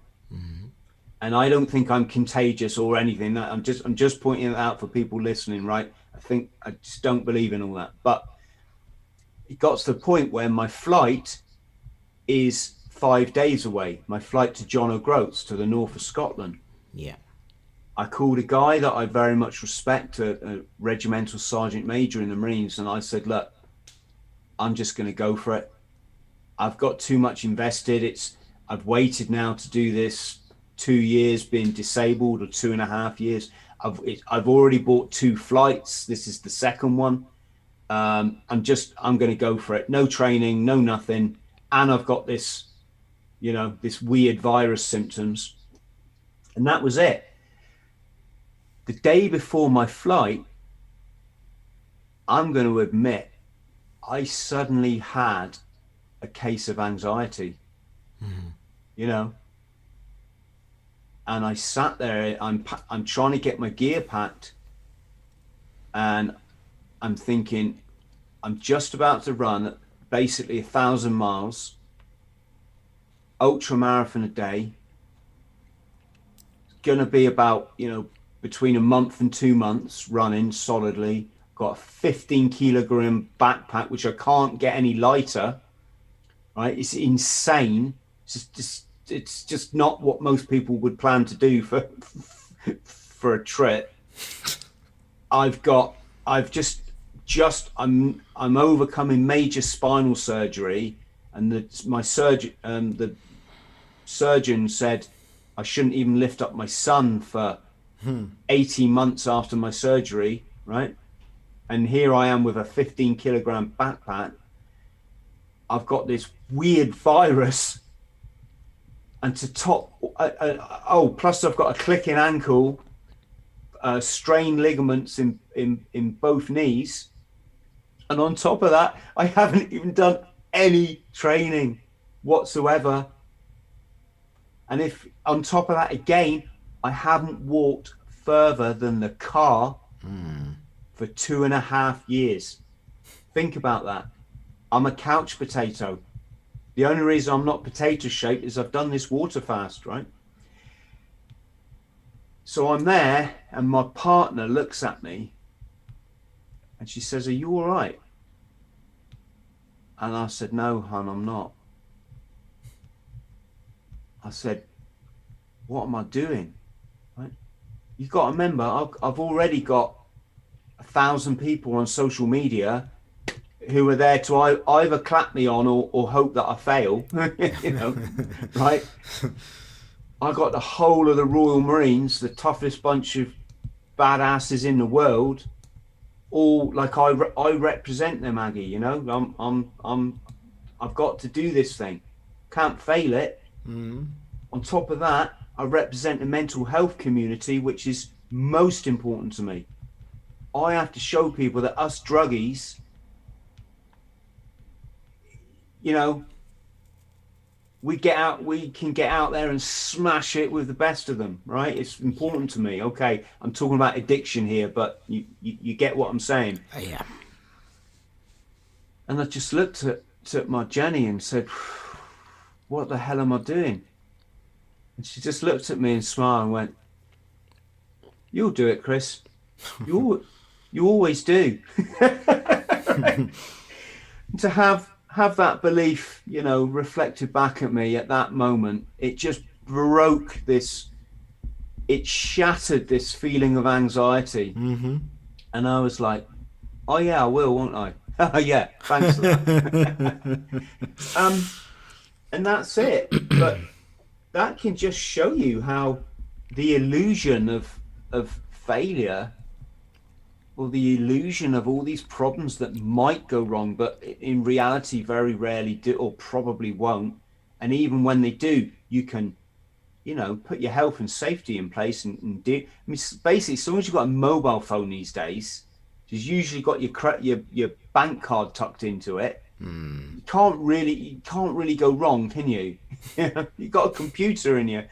And I don't think I'm contagious or anything. I'm just pointing it out for people listening, right? I just don't believe in all that. But it got to the point where my flight is 5 days away. My flight to John O'Groats, to the north of Scotland. Yeah. I called a guy that I very much respect, a regimental sergeant major in the Marines, and I said, look, I'm just going to go for it. I've got too much invested. I've waited now to do this 2 years, being disabled, or 2.5 years. I've already bought 2 flights. This is the second one. I'm going to go for it. No training, no nothing. And I've got this, this weird virus symptoms. And that was it. The day before my flight, I'm going to admit, I suddenly had a case of anxiety, and I sat there, I'm trying to get my gear packed, and I'm thinking, I'm just about to run basically 1,000 miles, ultra marathon a day. It's going to be about, between a month and 2 months running solidly. Got a 15 kilogram backpack, which I can't get any lighter, right? It's insane. It's just not what most people would plan to do for a trip. I'm overcoming major spinal surgery, and the surgeon said I shouldn't even lift up my son for 18 months after my surgery, right? And here I am with a 15 kilogram backpack. I've got this weird virus, and to top, plus I've got a clicking ankle, strained ligaments in both knees, and on top of that, I haven't even done any training whatsoever. And if on top of that again, I haven't walked further than the car for 2.5 years. Think about that. I'm a couch potato. The only reason I'm not potato shaped is I've done this water fast, right? So I'm there, and my partner looks at me and she says, "Are you all right?" And I said, "No, hon, I'm not." I said, "What am I doing?" Right? You've got to remember, I've already got 1,000 people on social media who are there to either clap me on or hope that I fail, right? I got the whole of the Royal Marines, the toughest bunch of badasses in the world, all like I represent them, Aggie. I've got to do this thing, can't fail it. On top of that, I represent the mental health community, which is most important to me. I have to show people that us druggies, we can get out there and smash it with the best of them, right? It's important to me. Okay, I'm talking about addiction here, but you get what I'm saying. Yeah. And I just looked at my Jenny and said, "What the hell am I doing?" And she just looked at me and smiled and went, "You'll do it, Chris. You always do." Right? To have that belief, reflected back at me at that moment, it just broke this, it shattered this feeling of anxiety. And I was like, "Oh yeah, I will, won't I?" "Oh yeah, thanks for that." And that's it. But that can just show you how the illusion of failure, or the illusion of all these problems that might go wrong, but in reality very rarely do, or probably won't. And even when they do, you can, put your health and safety in place and do. I mean, basically, as long as you've got a mobile phone these days, you've usually got your bank card tucked into it. You can't really go wrong, can you? You've got a computer in your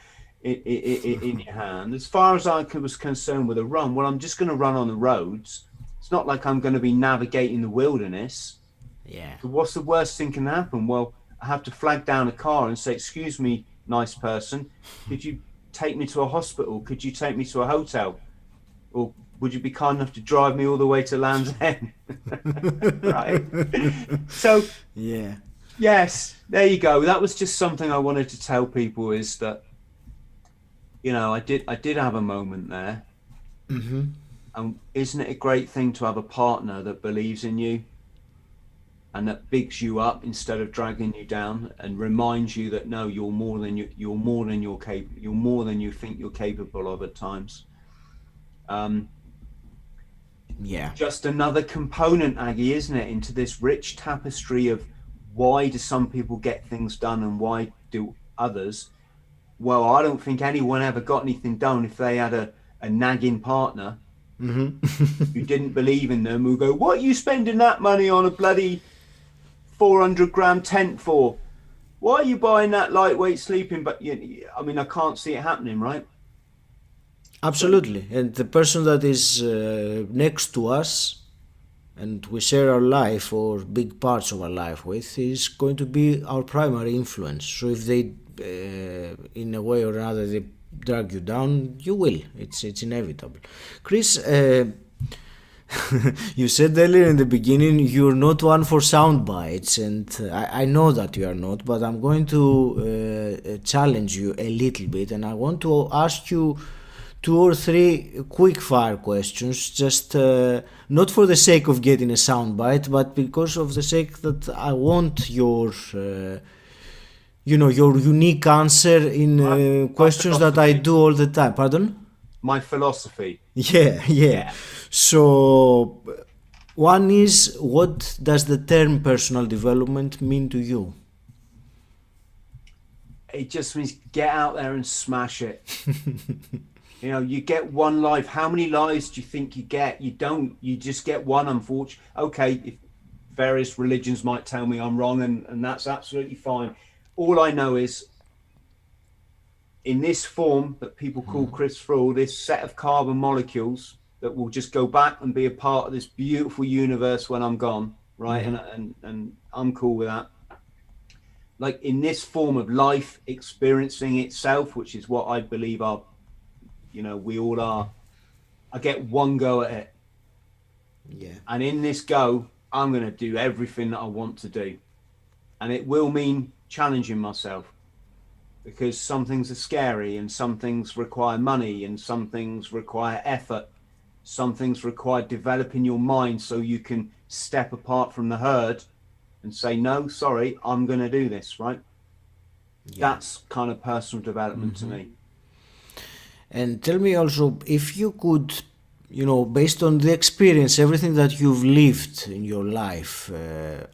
hand. As far as I was concerned with a run, well, I'm just going to run on the roads. It's not like I'm going to be navigating the wilderness. Yeah. So what's the worst thing can happen? Well, I have to flag down a car and say, "Excuse me, nice person. Could you take me to a hospital? Could you take me to a hotel? Or would you be kind enough to drive me all the way to Land's End? Right. So, yeah. Yes, there you go. That was just something I wanted to tell people, is that, you know, I did have a moment there. Mm-hmm. And isn't it a great thing to have a partner that believes in you and that bigs you up instead of dragging you down, and reminds you that no, you're more than you're more than you think you're capable of at times. Yeah. Just another component, Aggie, isn't it, into this rich tapestry of why do some people get things done and why do others? Well, I don't think anyone ever got anything done if they had a nagging partner who didn't believe in them, who go, what are you spending that money on a bloody 400-gram tent for? Why are you buying that lightweight sleeping? But I mean, I can't see it happening, right? Absolutely. And the person that is next to us and we share our life or big parts of our life with is going to be our primary influence. So if they, in a way or another, they drag you down, you will. It's inevitable. Chris, you said earlier in the beginning you're not one for sound bites, and I know that you are not, but I'm going to challenge you a little bit, and I want to ask you 2 or 3 quick fire questions, just not for the sake of getting a sound bite, but because of the sake that I want your your unique answer in questions that I do all the time. Pardon? My philosophy. Yeah. So, one is, what does the term personal development mean to you? It just means get out there and smash it. You know, you get one life. How many lives do you think you get? You don't. You just get one, unfortunately. Okay, if various religions might tell me I'm wrong, and that's absolutely fine. All I know is, in this form that people call Chris Thrall, this set of carbon molecules that will just go back and be a part of this beautiful universe when I'm gone, right? And I'm cool with that. Like, in this form of life experiencing itself, which is what I believe are, we all are, I get one go at it. Yeah. And in this go, I'm going to do everything that I want to do. And it will mean challenging myself, because some things are scary, and some things require money, and some things require effort. Some things require developing your mind so you can step apart from the herd and say, no, sorry, I'm going to do this, right? Yeah. That's kind of personal development to me. And tell me also, if you could, based on the experience, everything that you've lived in your life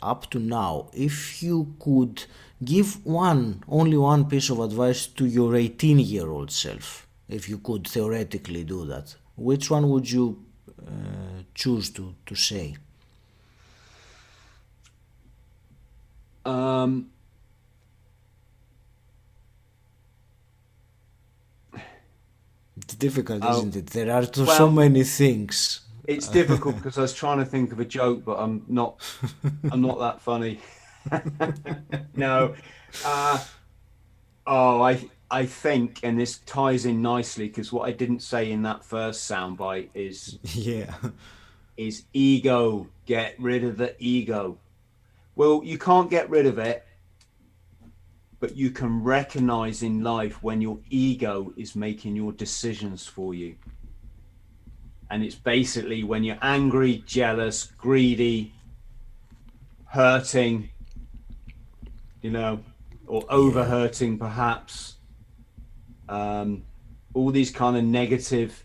up to now, if you could give only one piece of advice to your 18-year-old self, if you could theoretically do that, which one would you choose to say? It's difficult, isn't it? There are so many things. It's difficult because I was trying to think of a joke, but I'm not that funny. No. I think, and this ties in nicely, because what I didn't say in that first soundbite is ego. Get rid of the ego. Well, you can't get rid of it, but you can recognize in life when your ego is making your decisions for you. And it's basically when you're angry, jealous, greedy, hurting, or over-hurting perhaps. All these kind of negative,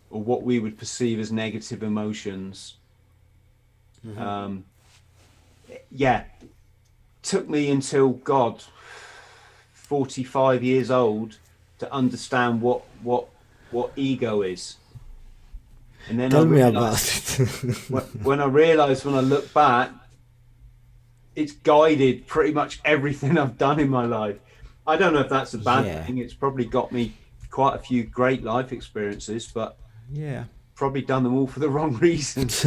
or what we would perceive as negative emotions. Took me until 45 years old to understand what ego is. And then tell me about it. when I realized, when I look back, it's guided pretty much everything I've done in my life. I don't know if that's a bad thing. It's probably got me quite a few great life experiences, but probably done them all for the wrong reasons.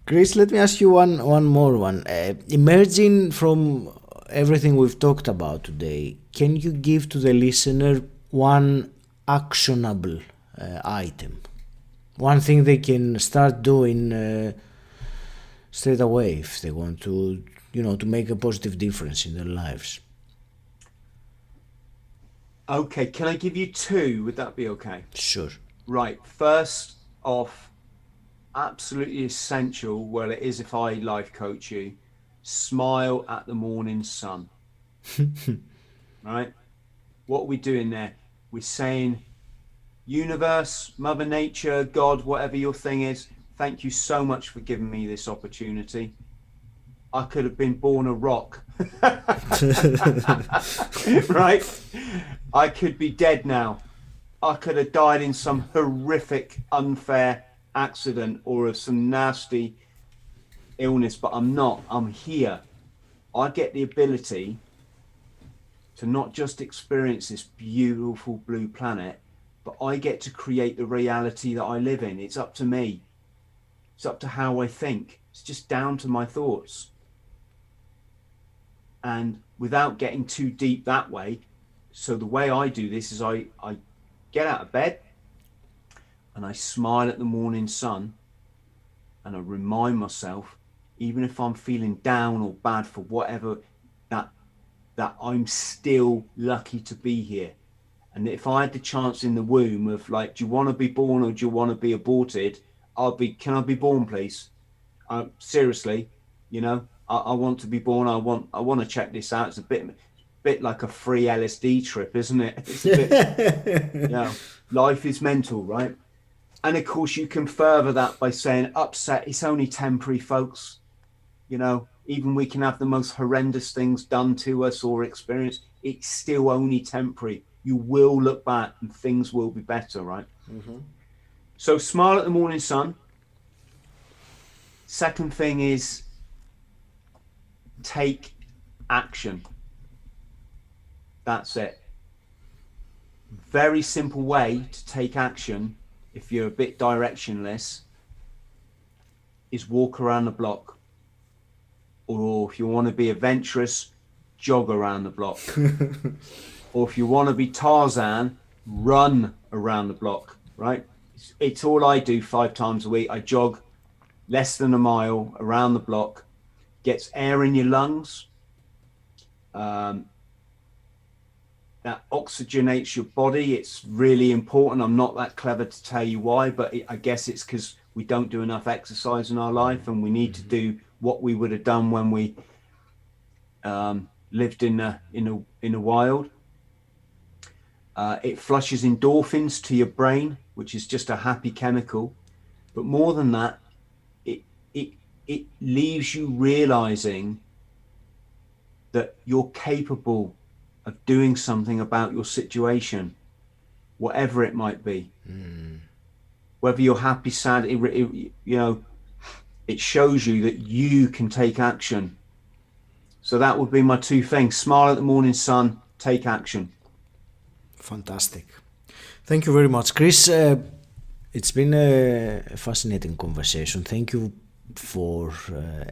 Chris, let me ask you one more one. Emerging from everything we've talked about today, can you give to the listener one actionable item? One thing they can start doing straight away if they want to, to make a positive difference in their lives. Okay, can I give you two? Would that be okay? Sure. Right, first off, absolutely essential, well it is if I life coach you, smile at the morning sun. Right? What are we doing there? We're saying, universe, Mother Nature, God, whatever your thing is, thank you so much for giving me this opportunity. I could have been born a rock. Right? I could be dead now. I could have died in some horrific, unfair accident or of some nasty illness, but I'm not. I'm here. I get the ability to not just experience this beautiful blue planet, but I get to create the reality that I live in. It's up to me. It's up to how I think. It's just down to my thoughts. And without getting too deep that way, so the way I do this is I get out of bed and I smile at the morning sun and I remind myself, even if I'm feeling down or bad for whatever, that I'm still lucky to be here. And if I had the chance in the womb of like, do you want to be born or do you want to be aborted? Can I be born, please? Seriously, I want to be born. I want to check this out. It's a bit like a free LSD trip, isn't it? It's a bit, life is mental, right? And of course you can further that by saying upset, it's only temporary, folks. Even we can have the most horrendous things done to us or experience. It's still only temporary. You will look back and things will be better, right? Mm-hmm. So smile at the morning sun. Second thing is take action. That's it. Very simple way to take action if you're a bit directionless is walk around the block. Or if you want to be adventurous, jog around the block. Or if you want to be Tarzan, run around the block, right? It's all I do 5 times a week. I jog less than a mile around the block, gets air in your lungs. That oxygenates your body. It's really important. I'm not that clever to tell you why, but I guess it's because we don't do enough exercise in our life and we need to do what we would have done when we lived in the wild. It flushes endorphins to your brain, which is just a happy chemical. But more than that, it leaves you realizing that you're capable of doing something about your situation, whatever it might be. Whether you're happy, sad, it shows you that you can take action. So that would be my 2 things. Smile at the morning sun, take action. Fantastic. Thank you very much, Chris. It's been a fascinating conversation. Thank you for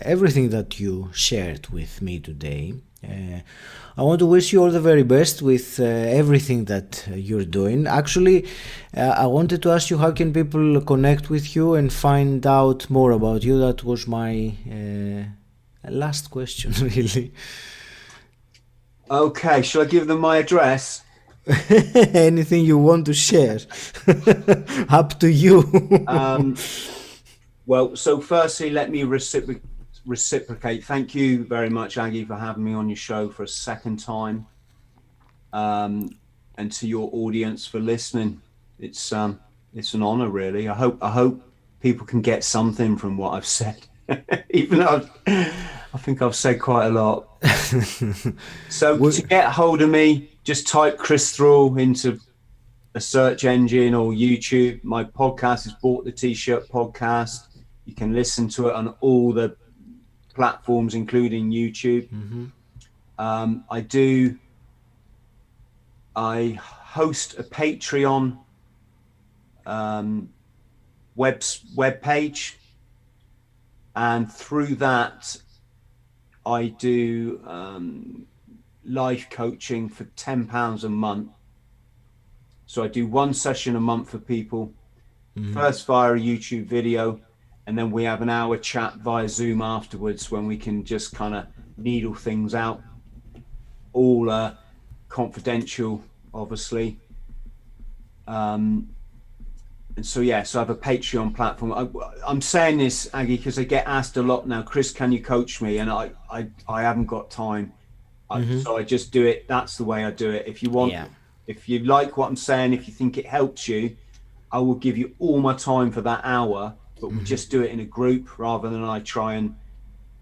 everything that you shared with me today. I want to wish you all the very best with everything that you're doing. Actually, I wanted to ask you, how can people connect with you and find out more about you? That was my last question, really. Okay, shall I give them my address? Anything you want to share. Up to you. Well, so firstly, let me reciprocate. Thank you very much, Aggie, for having me on your show for a second time. And to your audience for listening. It's an honor, really. I hope people can get something from what I've said. Even though I think I've said quite a lot. So to get hold of me, just type Chris Thrall into a search engine or YouTube. My podcast is Bought the T-Shirt Podcast. You can listen to it on all the platforms, including YouTube. I host a Patreon web page. And through that, I do life coaching for £10 a month. So I do one session a month for people, first via a YouTube video, and then we have an hour chat via Zoom afterwards when we can just kind of needle things out, all confidential, obviously. And so, yeah, so I have a Patreon platform. I'm saying this, Aggie, because I get asked a lot now, Chris, can you coach me? And I haven't got time. So I just do it. That's the way I do it. If you want, if you like what I'm saying, if you think it helps you, I will give you all my time for that hour, but we just do it in a group rather than I try and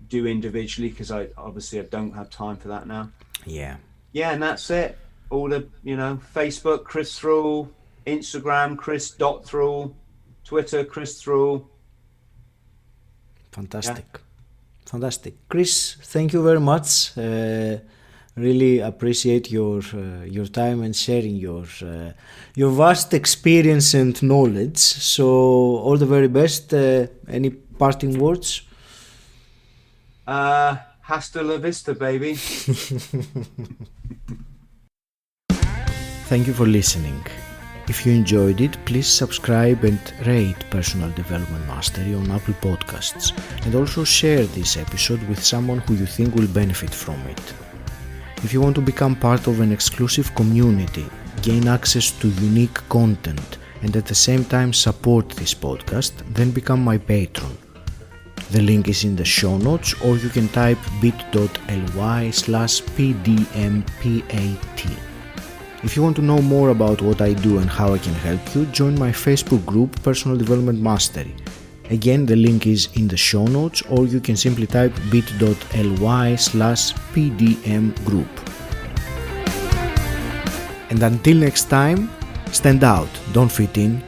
do individually, because I don't have time for that now. Yeah, and that's it. All the, Facebook, Chris Thrall, Instagram, Chris.Thrall, Twitter, Chris Thrall. Fantastic. Chris, thank you very much. Really appreciate your time and sharing your vast experience and knowledge. So all the very best. Any parting words? Hasta la vista, baby. Thank you for listening. If you enjoyed it, please subscribe and rate Personal Development Mastery on Apple Podcasts, and also share this episode with someone who you think will benefit from it. If you want to become part of an exclusive community, gain access to unique content, and at the same time support this podcast, then become my patron. The link is in the show notes, or you can type bit.ly/pdmphat. If you want to know more about what I do and how I can help you, join my Facebook group Personal Development Mastery. Again, the link is in the show notes, or you can simply type bit.ly/pdmgroup. And until next time, stand out, don't fit in.